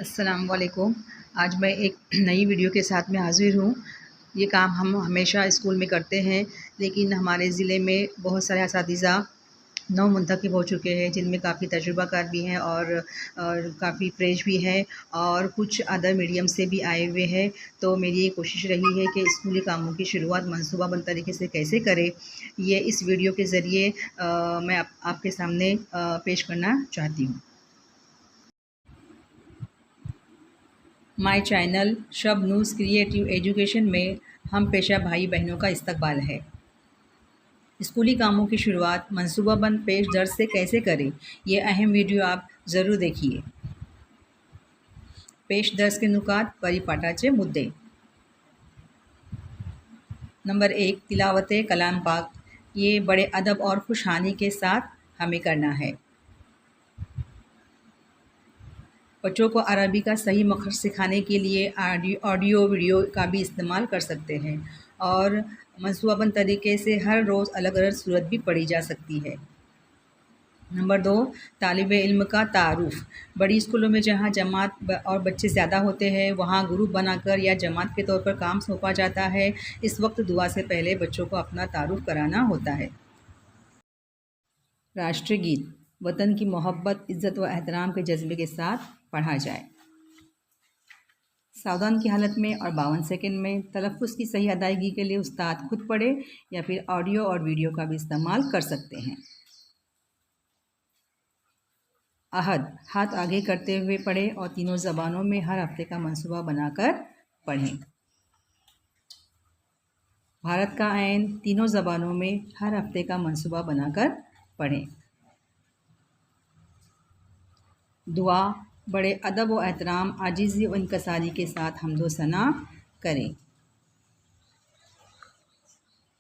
अस्सलाम वालेकुम। आज मैं एक नई वीडियो के साथ में हाज़िर हूँ। ये काम हम हमेशा स्कूल में करते हैं, लेकिन हमारे ज़िले में बहुत सारे असातिज़ा नवमुंतखब हो चुके हैं, जिनमें काफ़ी तजुर्बाकार भी हैं और काफ़ी फ्रेश भी हैं और कुछ अदर मीडियम से भी आए हुए हैं। तो मेरी ये कोशिश रही है कि स्कूली कामों की शुरुआत मनसूबाबंद तरीके से कैसे करें, ये इस वीडियो के ज़रिए मैं आपके सामने पेश करना चाहती हूँ। माय चैनल शबनूज़ क्रिएटिव एजुकेशन में हम पेशा भाई बहनों का इस्तकबाल है। स्कूली कामों की शुरुआत मनसूबाबंद पेश दर्ज से कैसे करें, ये अहम वीडियो आप ज़रूर देखिए। पेश दर्ज के नुकात परिपाठाचे मुद्दे। नंबर 1, तिलावत कलाम पाक। ये बड़े अदब और खुशहाली के साथ हमें करना है। बच्चों को अरबी का सही मखरज सिखाने के लिए ऑडियो वीडियो का भी इस्तेमाल कर सकते हैं और मनसूबाबंद तरीके से हर रोज़ अलग अलग सूरत भी पढ़ी जा सकती है। नंबर 2, तालिब इल्म का तारुफ़। बड़ी स्कूलों में जहाँ जमात और बच्चे ज़्यादा होते हैं, वहाँ ग्रुप बनाकर या जमात के तौर पर काम सौंपा जाता है। इस वक्त दुआ से पहले बच्चों को अपना तारुफ़ कराना होता है। राष्ट्रीय गीत वतन की मोहब्बत, इज़्ज़त व एहतराम के जज्बे के साथ पढ़ा जाए। सावधान की हालत में और 52 सेकंड में तलफ़्फ़ुज़ की सही अदायगी के लिए उस्ताद खुद पढ़े या फिर ऑडियो और वीडियो का भी इस्तेमाल कर सकते हैं। अहद, हाथ आगे करते हुए पढ़ें और तीनों ज़बानों में हर हफ्ते का मंसूबा बनाकर पढ़ें। भारत का ऐन, तीनों ज़बानों में हर हफ्ते का मंसूबा बनाकर पढ़ें। दुआ, बड़े अदब व एहतराम, आजिज़ी व इनकसारी के साथ हम्दो सना करें।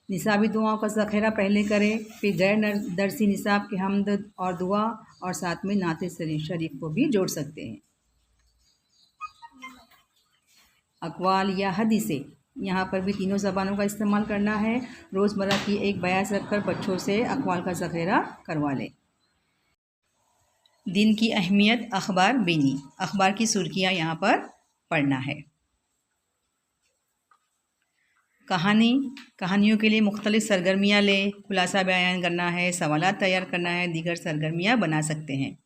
निसाबी दुआओं का ज़ख़ीरा पहले करें, फिर गैर दरसी निसाब के हम्द और दुआ और साथ में नाते शरीफ को भी जोड़ सकते हैं। अक़वाल या हदीसें, यहाँ पर भी तीनों ज़बानों का इस्तेमाल करना है। रोज़मर्रा की एक बयास रखकर बच्चों से अक़वाल का ज़ख़ीरा करवा लें। दिन की अहमियत, अखबार बीनी, अखबार की सुर्खियाँ यहाँ पर पढ़ना है। कहानियों के लिए मुख्तलिफ़ सरगर्मियाँ लें, खुलासा बयान करना है, सवालात तैयार करना है, दीगर सरगर्मियाँ बना सकते हैं।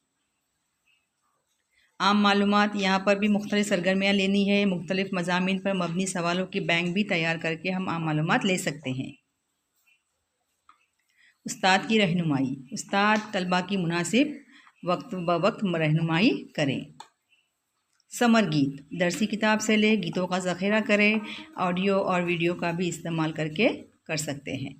आम मालूमात, यहाँ पर भी मुख्तलिफ़ सरगर्मियाँ लेनी है। मुख्तलिफ़ मज़ामीन पर मबनी सवालों की बैंक भी तैयार करके हम आम मालूमात ले सकते हैं। उस्ताद की रहनुमाई, उस्ताद तलबा की मुनासिब वक्त ब वक्त रहनुमाई करें। समर गीत, दरसी किताब से ले गीतों का ज़ख़ीरा करें, ऑडियो और वीडियो का भी इस्तेमाल करके कर सकते हैं।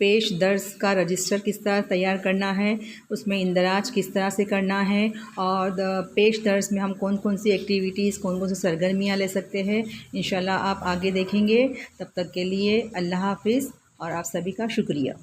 पेश दर्स का रजिस्टर किस तरह तैयार करना है, उसमें इंदराज किस तरह से करना है और पेश दर्स में हम कौन कौन सी एक्टिविटीज़, कौन कौन सी सरगर्मियाँ ले सकते हैं, इंशाल्लाह आप आगे देखेंगे। तब तक के लिए अल्लाह हाफ़िज़ और आप सभी का शुक्रिया।